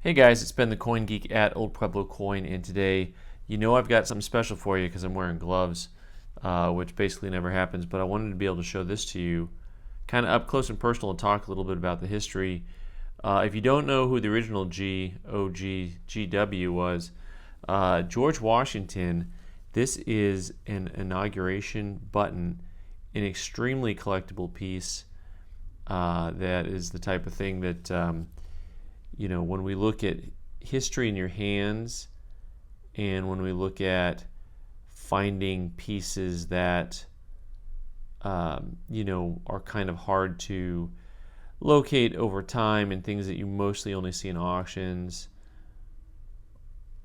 Hey guys, it's Ben the Coin Geek at Old Pueblo Coin, and today, I've got something special for you because I'm wearing gloves, which basically never happens. But I wanted to be able to show this to you, kind of up close and personal, and talk a little bit about the history. If you don't know who the original GOG was, George Washington. This is an inauguration button, an extremely collectible piece. That is the type of thing that when we look at history in your hands and when we look at finding pieces that, are kind of hard to locate over time and things that you mostly only see in auctions.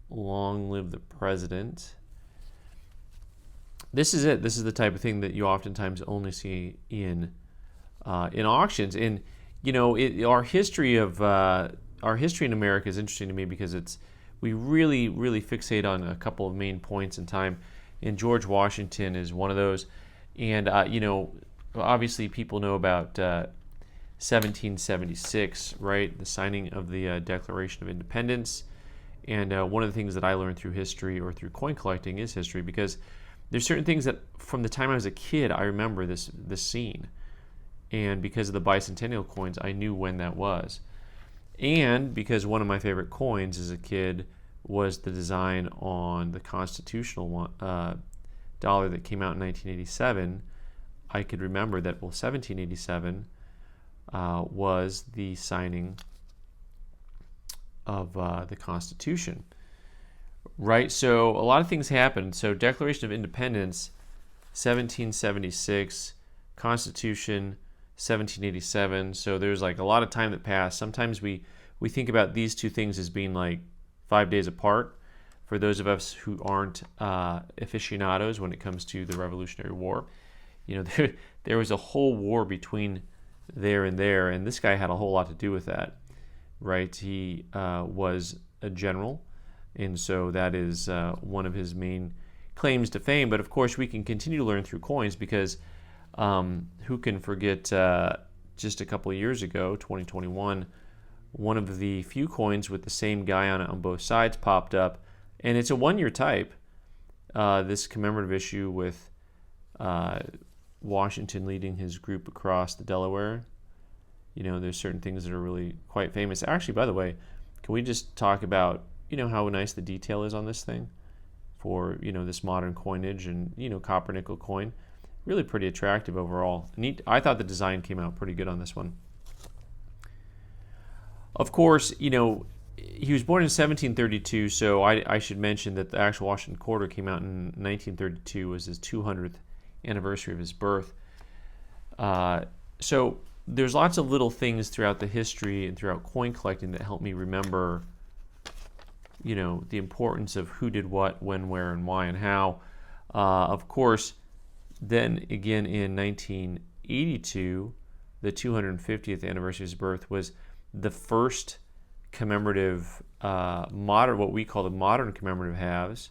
Long live the president. This is it. This is the type of thing that you oftentimes only see in auctions. And our history in America is interesting to me because we really, really fixate on a couple of main points in time, and George Washington is one of those. And obviously people know about 1776, right? The signing of the Declaration of Independence. And one of the things that I learned through history or through coin collecting is history, because there's certain things that from the time I was a kid I remember this scene, and because of the bicentennial coins I knew when that was. And because one of my favorite coins as a kid was the design on the constitutional dollar that came out in 1987, I could remember that, 1787 was the signing of the Constitution. Right? So a lot of things happened. So Declaration of Independence, 1776, Constitution, 1787. So there's like a lot of time that passed. Sometimes we think about these two things as being like 5 days apart. For those of us who aren't aficionados when it comes to the Revolutionary War, there was a whole war between there and there, and this guy had a whole lot to do with that, right? He was a general, and so that is one of his main claims to fame. But of course, we can continue to learn through coins because who can forget just a couple of years ago, 2021, one of the few coins with the same guy on it on both sides popped up, and it's a one-year type. This commemorative issue with Washington leading his group across the Delaware. There's certain things that are really quite famous. Actually, by the way, can we just talk about how nice the detail is on this thing for this modern coinage and copper nickel coin? Really pretty attractive overall. Neat. I thought the design came out pretty good on this one. Of course, he was born in 1732, so I should mention that the actual Washington quarter came out in 1932, was his 200th anniversary of his birth. So there's lots of little things throughout the history and throughout coin collecting that help me remember, the importance of who did what, when, where, and why, and how. Of course, then again in 1982, the 250th anniversary of his birth was the first commemorative modern, what we call the modern commemorative halves,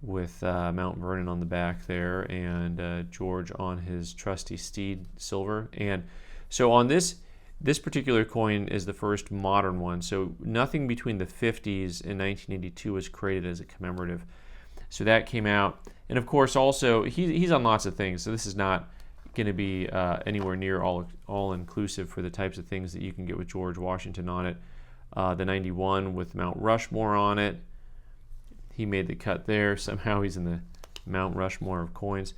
with Mount Vernon on the back there and George on his trusty steed, silver. And so on this particular coin is the first modern one. So nothing between the 50s and 1982 was created as a commemorative. So that came out. And of course also, he's on lots of things. So this is not going to be anywhere near all-inclusive for the types of things that you can get with George Washington on it. The 91 with Mount Rushmore on it. He made the cut there. Somehow he's in the Mount Rushmore of coins.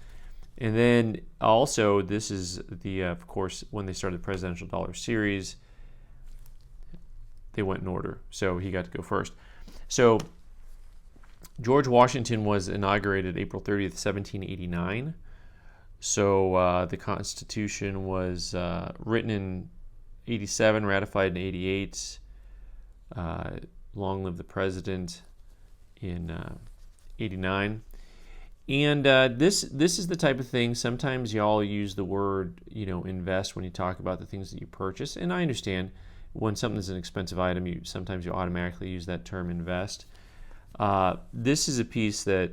And then also, this is the, of course, when they started the Presidential Dollar Series, they went in order. So he got to go first. So George Washington was inaugurated April 30th, 1789. So the Constitution was written in 87, ratified in 88. Long live the president in 89. And this is the type of thing, sometimes y'all use the word, invest when you talk about the things that you purchase. And I understand when something is an expensive item, sometimes you automatically use that term invest. This is a piece that,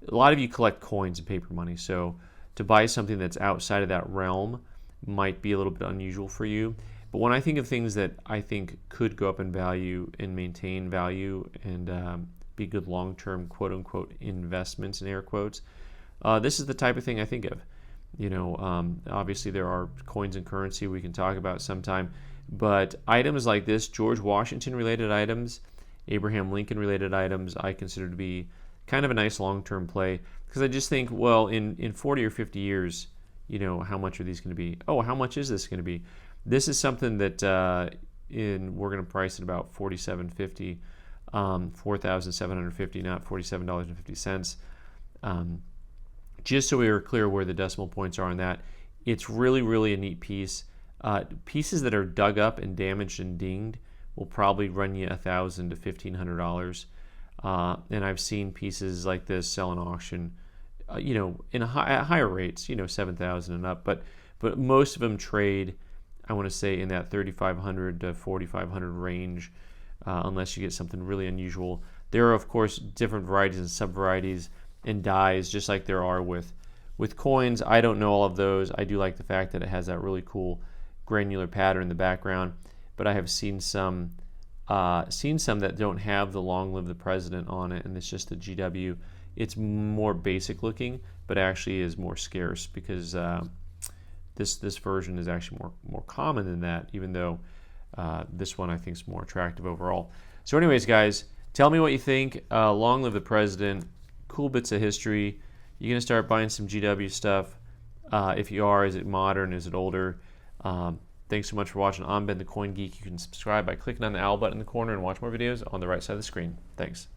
a lot of you collect coins and paper money. So to buy something that's outside of that realm might be a little bit unusual for you. But when I think of things that I think could go up in value and maintain value and be good long-term quote-unquote investments in air quotes, this is the type of thing I think of. Obviously there are coins and currency we can talk about sometime, but items like this, George Washington related items, Abraham Lincoln related items, I consider to be kind of a nice long-term play, because I just think, well, in 40 or 50 years, how much are these going to be? Oh, how much is this going to be? This is something that we're going to price at about $47.50, $4,750, not $47.50. Just so we are clear where the decimal points are on that, it's really, really a neat piece. Pieces that are dug up and damaged and dinged will probably run you $1,000 to $1,500. And I've seen pieces like this sell in auction, at higher rates, $7,000 and up. But most of them trade, I want to say, in that $3,500 to $4,500 range, unless you get something really unusual. There are, of course, different varieties and sub-varieties and dies, just like there are with coins. I don't know all of those. I do like the fact that it has that really cool granular pattern in the background, but I have seen some that don't have the "Long Live the President" on it, and it's just the GW. It's more basic looking, but actually is more scarce, because this version is actually more common than that, even though this one I think is more attractive overall. So anyways, guys, tell me what you think. Long live the president. Cool bits of history. You're going to start buying some GW stuff. If you are, is it modern? Is it older? Thanks so much for watching. I'm Ben the Coin Geek. You can subscribe by clicking on the owl button in the corner and watch more videos on the right side of the screen. Thanks.